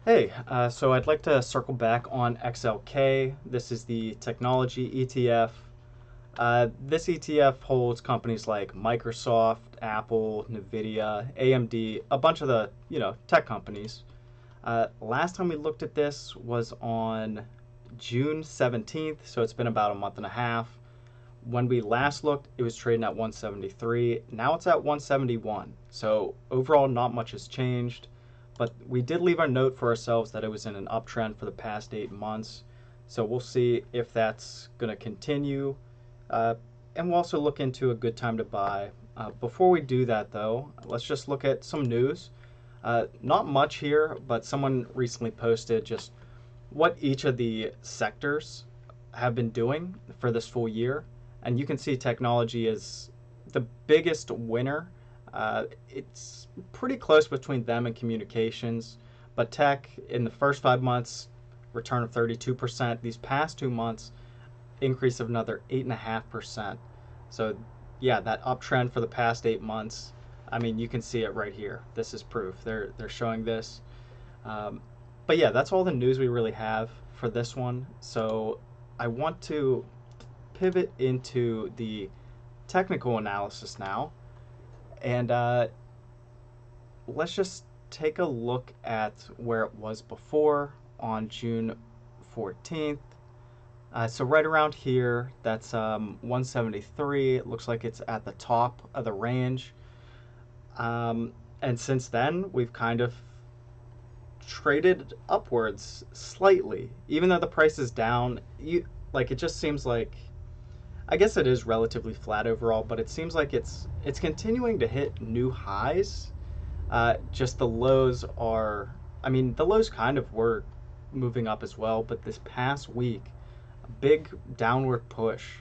Hey, so I'd like to circle back on XLK. This is the technology ETF. This ETF holds companies like Microsoft, Apple, Nvidia, AMD, a bunch of the tech companies. Last time we looked at this was on June 17th, so it's been about a month and a half. When we last looked, it was trading at 173. Now it's at 171. So overall, not much has changed. But we did leave our note for ourselves that it was in an uptrend for the past 8 months. So we'll see if that's going to continue. Uh, and we'll also look into a good time to buy. Before we do that, though, let's just look at some news. Not much here, but someone recently posted just what each of the sectors have been doing for this full year. And you can see technology is the biggest winner. It's pretty close between them and communications. But tech, in the first 5 months, return of 32%. These past 2 months, increase of another 8.5%. So, yeah, that uptrend for the past 8 months. I mean, you can see it right here. This is proof. They're showing this. Um, but yeah, that's all the news we really have for this one. So I want to pivot into the technical analysis now. And let's just take a look at where it was before on June 14th. So right around here, that's 173. It looks like it's at the top of the range. And since then, we've kind of traded upwards slightly, even though the price is down. It just seems like, I guess it is relatively flat overall, but it seems like it's continuing to hit new highs. Just the lows are, I mean, the lows kind of were moving up as well, but this past week, a big downward push.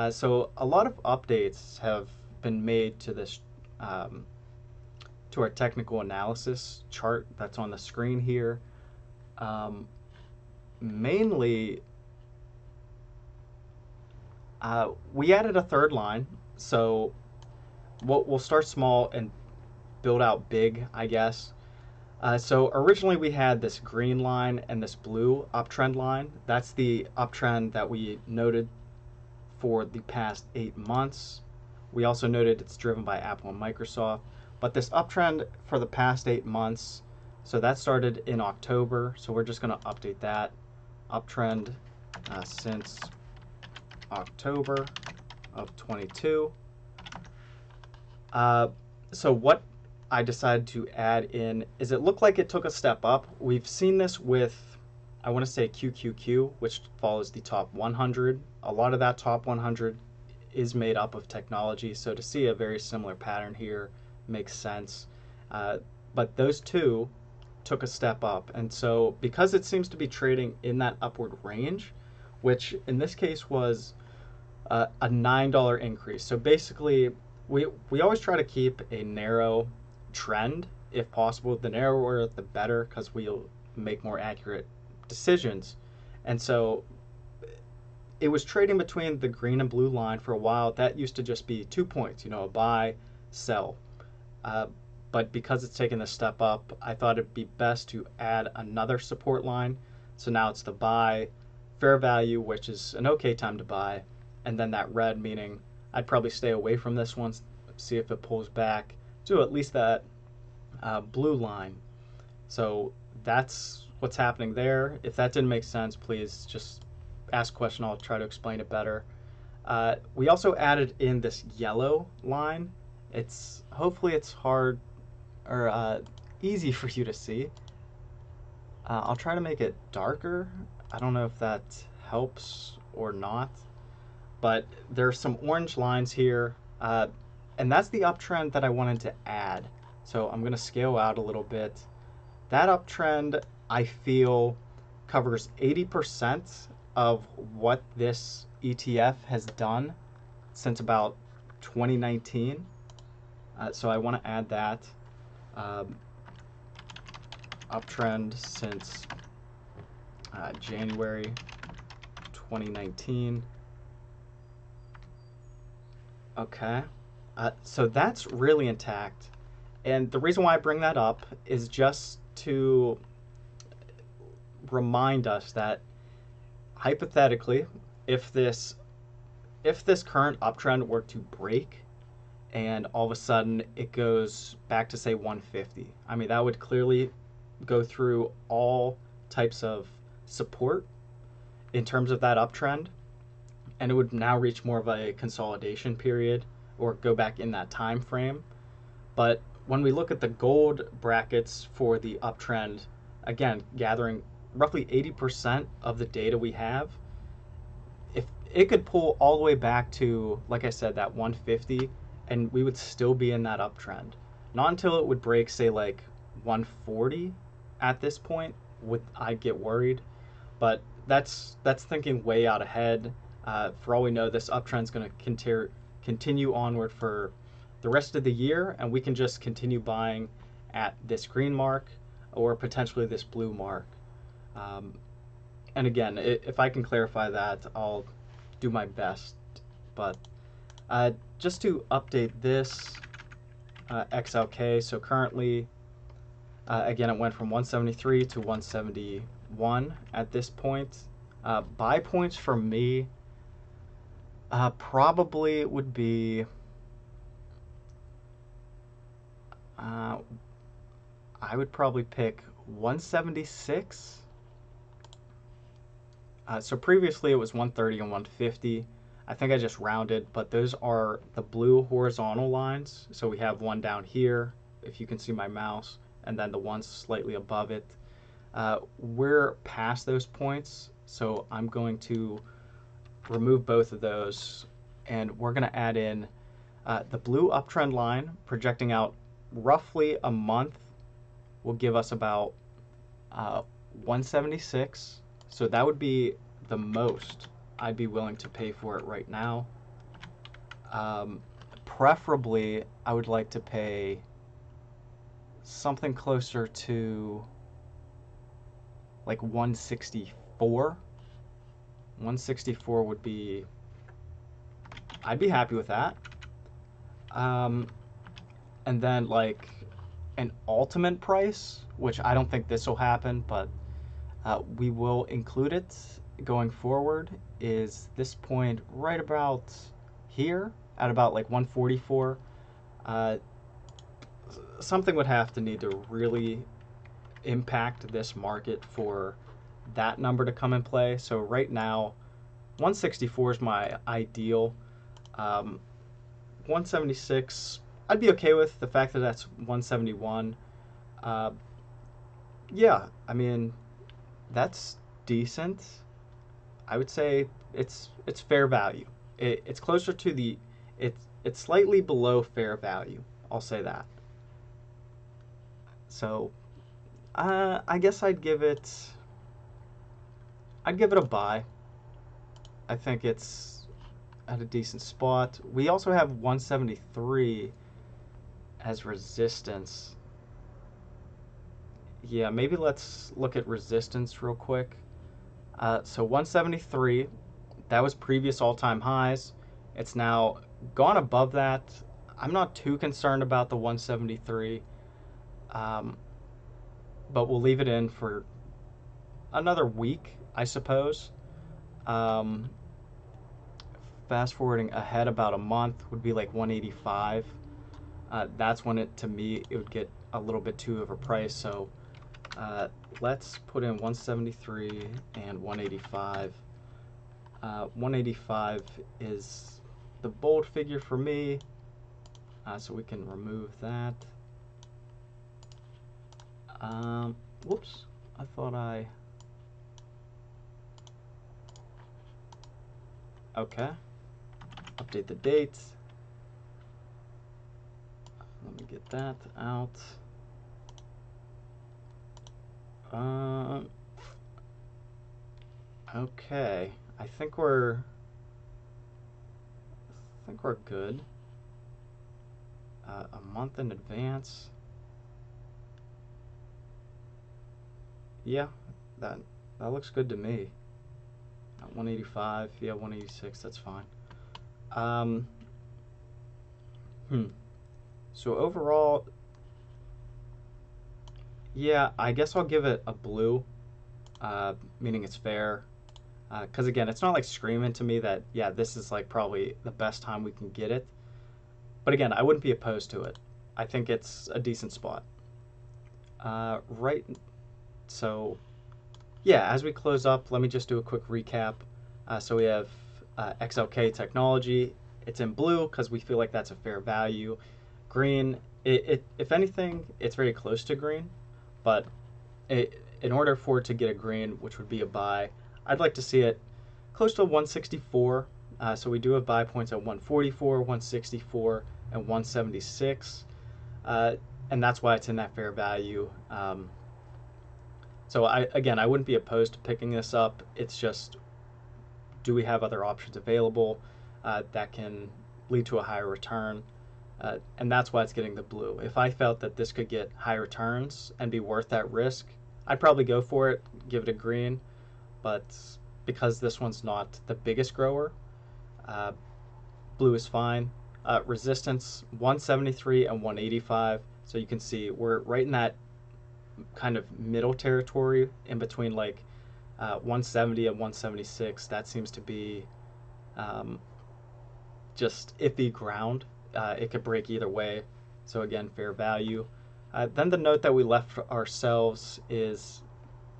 So a lot of updates have been made to this, um, to our technical analysis chart that's on the screen here. Um, Mainly, we added a third line, so we'll start small and build out big, I guess. So originally we had this green line and this blue uptrend line. That's the uptrend that we noted for the past 8 months. We also noted it's driven by Apple and Microsoft. But this uptrend for the past 8 months, so that started in October. So we're just going to update that uptrend since October of 22. Uh, so what I decided to add in is it looked like it took a step up. We've seen this with, I want to say QQQ, which follows the top 100. A lot of that top 100 is made up of technology, so to see a very similar pattern here makes sense. But those two took a step up, and so because it seems to be trading in that upward range, which in this case was a $9 increase. So basically, we always try to keep a narrow trend if possible. The narrower, the better, because we'll make more accurate decisions. And so it was trading between the green and blue line for a while. That used to just be 2 points, a buy, sell. Uh, but because it's taken a step up, I thought it'd be best to add another support line. So now it's the buy, fair value, which is an okay time to buy, and then that red, meaning I'd probably stay away from this one, see if it pulls back to at least that blue line. So that's what's happening there. If that didn't make sense, please just ask a question. I'll try to explain it better. We also added in this yellow line. It's hopefully it's hard or easy for you to see. I'll try to make it darker. I don't know if that helps or not, but there's some orange lines here, and that's the uptrend that I wanted to add. So I'm going to scale out a little bit. That uptrend, I feel, covers 80% of what this ETF has done since about 2019. So I want to add that um, uptrend since January 2019. Okay. So that's really intact. And the reason why I bring that up is just to remind us that hypothetically, if this current uptrend were to break and all of a sudden it goes back to say 150, I mean that would clearly go through all types of support in terms of that uptrend, and it would now reach more of a consolidation period or go back in that time frame. But when we look at the gold brackets for the uptrend, again, gathering roughly 80% of the data we have, if it could pull all the way back to, like I said, that 150, and we would still be in that uptrend. Not until it would break, say, like 140 at this point would I get worried. But that's thinking way out ahead. For all we know, this uptrend is going to continue onward for the rest of the year, and we can just continue buying at this green mark or potentially this blue mark. And again, if I can clarify that, I'll do my best. But just to update this XLK, so currently, again, it went from 173 to 171 at this point. Buy points for me probably would be I would probably pick 176. So previously it was 130 and 150. I think I just rounded, but those are the blue horizontal lines. So we have one down here, if you can see my mouse, and then the one slightly above it. We're past those points, so I'm going to remove both of those, and we're going to add in the blue uptrend line projecting out roughly a month will give us about 176. So that would be the most I'd be willing to pay for it right now. Preferably, I would like to pay something closer to like 164. 164 would be, I'd be happy with that. And then like an ultimate price, which I don't think this will happen, but we will include it going forward, is this point right about here at about like 144. Something would have to need to really impact this market for that number to come in play. So right now 164 is my ideal. 176 I'd be okay with. The fact that that's 171, yeah, I mean that's decent. I would say it's fair value. It's closer to the it's slightly below fair value. I'll say that. So I guess I'd give it a buy. I think it's at a decent spot. We also have 173 as resistance. Yeah, maybe let's look at resistance real quick. So 173, that was previous all-time highs. It's now gone above that. I'm not too concerned about the 173, but we'll leave it in for another week, I suppose. Fast forwarding ahead about a month would be like 185. That's when to me, it would get a little bit too overpriced. So let's put in 173 and 185. 185 is the bold figure for me, so we can remove that. Whoops, I thought okay, update the dates. Let me get that out. Okay, I think we're good. A month in advance. Yeah, that looks good to me. 185, yeah, 186, that's fine. So overall, yeah, I guess I'll give it a blue. meaning it's fair. Because again, it's not like screaming to me that, yeah, this is like probably the best time we can get it. But again, I wouldn't be opposed to it. I think it's a decent spot. Right. So, yeah, as we close up, let me just do a quick recap. So we have XLK technology. It's in blue because we feel like that's a fair value. Green, if anything, it's very close to green, but in order for it to get a green, which would be a buy, I'd like to see it close to 164. So we do have buy points at 144, 164, and 176. And that's why it's in that fair value. So I wouldn't be opposed to picking this up. It's just, do we have other options available that can lead to a higher return? And that's why it's getting the blue. If I felt that this could get high returns and be worth that risk, I'd probably go for it, give it a green. But because this one's not the biggest grower, blue is fine. Resistance 173 and 185. So you can see we're right in that kind of middle territory in between like 170 and 176. That seems to be just iffy ground. It could break either way. So again, fair value. Then the note that we left for ourselves is,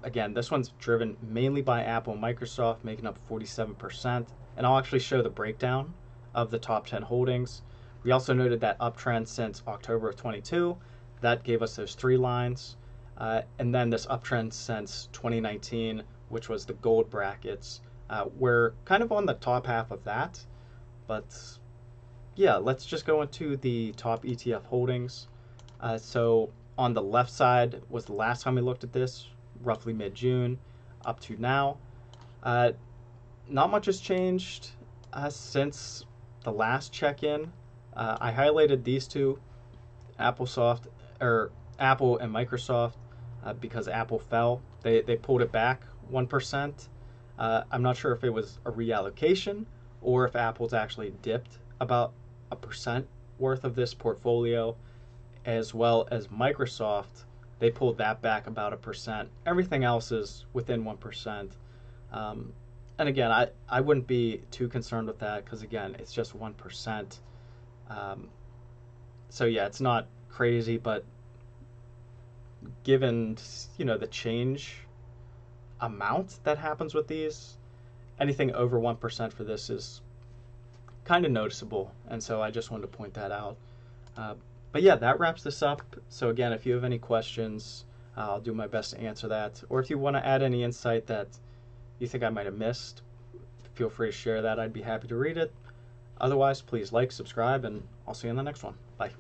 again, this one's driven mainly by Apple and Microsoft, making up 47%. And I'll actually show the breakdown of the top 10 holdings. We also noted that uptrend since October of 22. That gave us those 3 lines. And then this uptrend since 2019, which was the gold brackets. We're kind of on the top half of that. But yeah, let's just go into the top ETF holdings. So on the left side was the last time we looked at this, roughly mid-June up to now. Not much has changed since the last check-in. I highlighted these two, Apple and Microsoft, because Apple fell. They pulled it back 1%. I'm not sure if it was a reallocation or if Apple's actually dipped about 1% worth of this portfolio, as well as Microsoft. They pulled that back about 1%. Everything else is within 1%. And again, I wouldn't be too concerned with that because, again, it's just 1%. So yeah, it's not crazy, but given, the change amount that happens with these, anything over 1% for this is kind of noticeable. And so I just wanted to point that out. But yeah, that wraps this up. So again, if you have any questions, I'll do my best to answer that. Or if you want to add any insight that you think I might have missed, feel free to share that. I'd be happy to read it. Otherwise, please like, subscribe, and I'll see you in the next one. Bye.